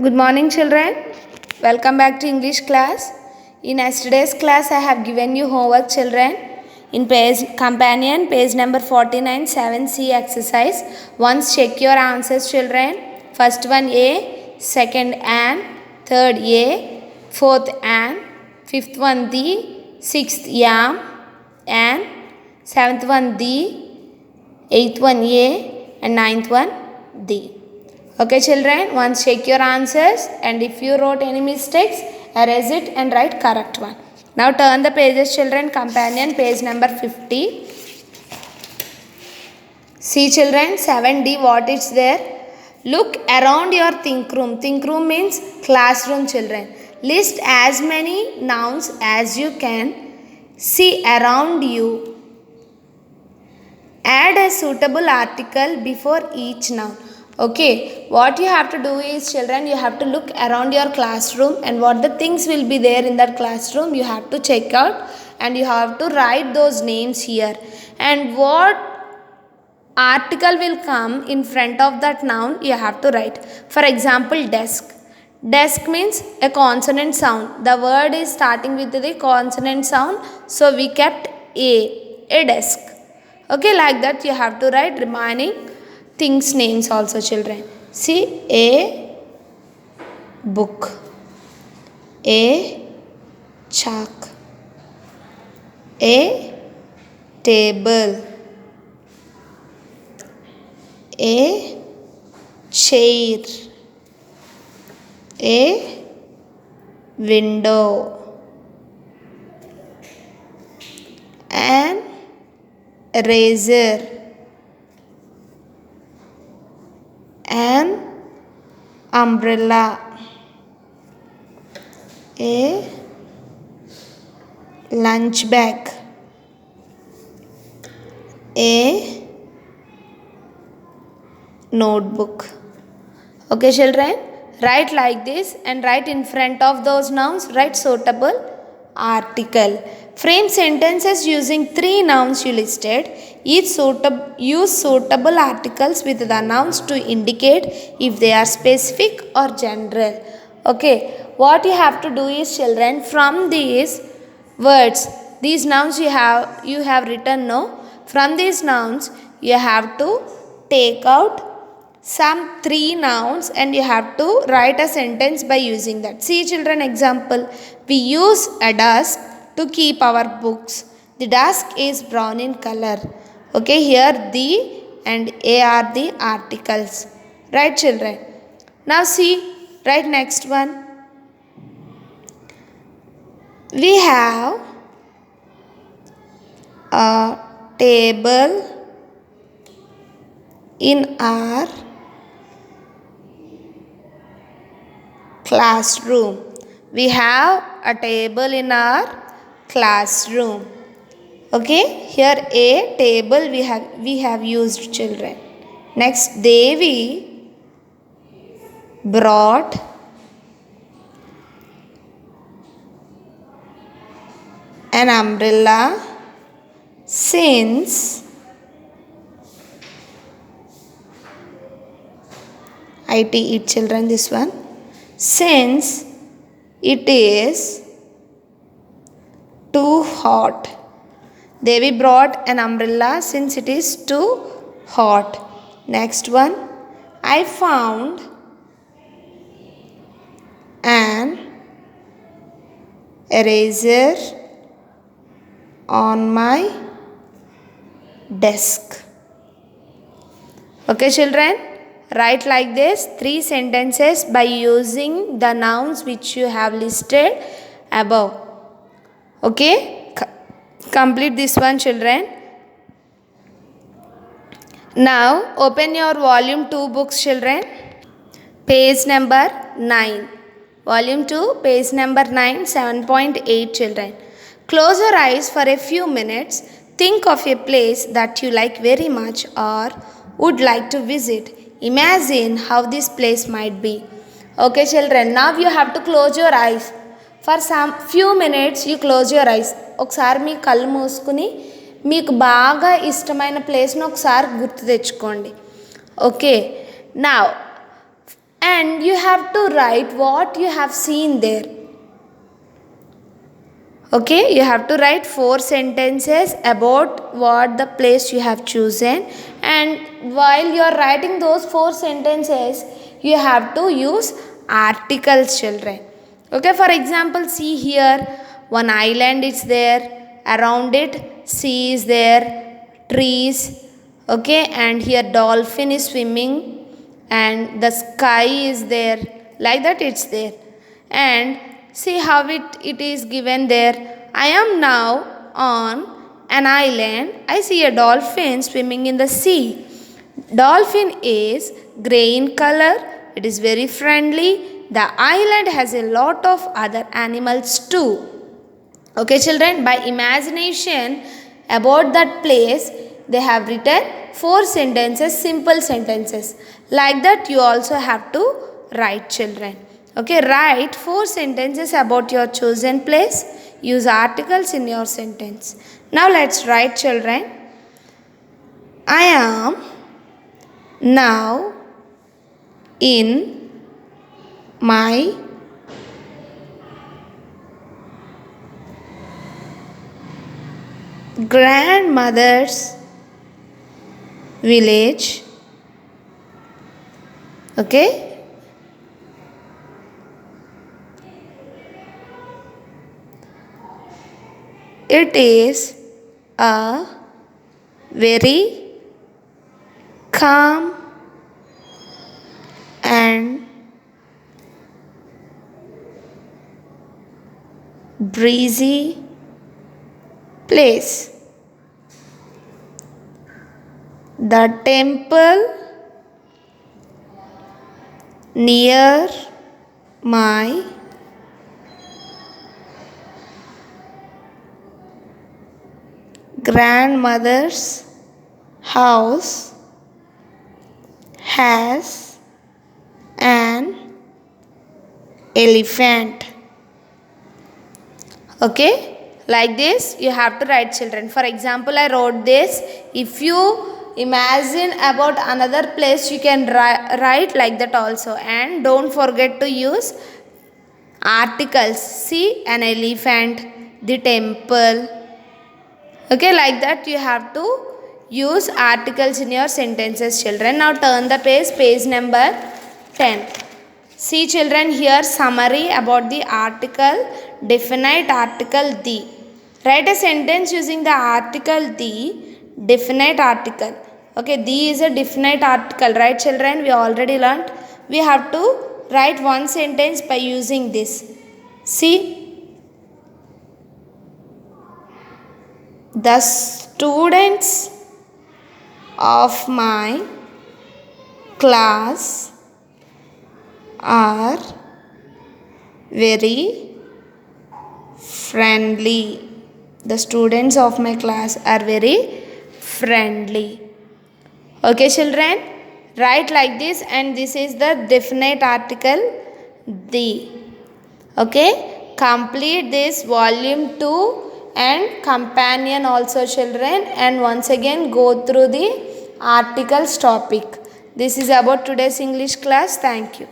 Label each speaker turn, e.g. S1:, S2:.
S1: Good morning, children. Welcome back to English class. In yesterday's class, I have given you homework, children. In page companion, page number 49, 7C exercise. Once check your answers, children. First one A, second an, third A, fourth an, fifth one the, sixth yam, and seventh one the, eighth one A, and ninth one the. Okay, children, once check your answers, and if you wrote any mistakes, erase it and write correct one. Now turn the pages, children. Companion, page number 50. See, children, 7D, what is there? Look around your think room. Think room means classroom, children. List as many nouns as you can see around you. Add a suitable article before each noun. Okay, what you have to do is, children, you have to look around your classroom and what the things will be there in that classroom you have to check out, and you have to write those names here, and what article will come in front of that noun you have to write. For example, desk. Desk means a consonant sound. The word is starting with the consonant sound, so we kept a desk. Okay, like that you have to write remaining things names also, children. See, a book, a chalk, a table, a chair, a window, an eraser, an umbrella, a lunch bag, a notebook. Okay, children, write like this and write in front of those nouns, write suitable article. Frame sentences using 3 nouns you listed. Use suitable articles with the nouns to indicate if they are specific or general. Okay, what you have to do is, children, from these words, these nouns you have written, no? From these nouns you have to take out some 3 nouns and you have to write a sentence by using that. See, children, example. We use a desk to keep our books. The desk is brown in color. Okay, here the and a are the articles. Right, children? Now see, write next one. We have a table in our classroom. We have a table in our classroom. Okay, here a table we have used, children. Next, Devi brought an umbrella since it, children, this one, since it is too hot. Devi brought an umbrella since it is too hot. Next one, I found an eraser on my desk. Okay, children, write like this 3 sentences by using the nouns which you have listed above. Okay, complete this one, children. Now open your volume 2 books, children. Page number 9. Volume 2, page number 9, 7.8, children. Close your eyes for a few minutes. Think of a place that you like very much or would like to visit. Imagine how this place might be. Okay, children, now you have to close your eyes. For some few minutes you close your eyes. ఒకసారి మీ కళ్ళు మూసుకుని మీకు బాగా ఇష్టమైన ప్లేస్ను ఒకసారి గుర్తు తెచ్చుకోండి. Okay, now and you have to write what you have seen there. Okay, you have to write 4 sentences about what the place you have chosen, and while you are writing those 4 sentences, you have to use articles, children. Okay, for example, see here, one island is there, around it sea is there, trees, okay, and here dolphin is swimming, and the sky is there, like that it's there. And see how it is given there. I am now on an island. I see a dolphin swimming in the sea. Dolphin is grey in color. It is very friendly. The island has a lot of other animals too. Okay, children, by imagination about that place, they have written 4 sentences, simple sentences. Like that, you also have to write, children. Okay, write 4 sentences about your chosen place. Use articles in your sentence. Now, let's write, children. I am now in my grandmother's village. Okay. It is a very calm and breezy place. The temple near my grandmother's house has an elephant. Okay, like this you have to write, children. For example, I wrote this. If you imagine about another place, you can write like that also, and don't forget to use articles. See, an elephant, the temple. Okay, like that you have to use articles in your sentences, children. Now turn the page number 10. See, children, here summary about the article, definite article the. Write a sentence using the article the, definite article. Okay, the is a definite article, right, children? We already learnt. We have to write one sentence by using this. See, the students of my class are very friendly. The students of my class are very friendly. Okay, children, write like this, and this is the definite article the. Okay, complete this volume 2 and companion also, children, and once again go through the articles topic. This is about today's English class. Thank you.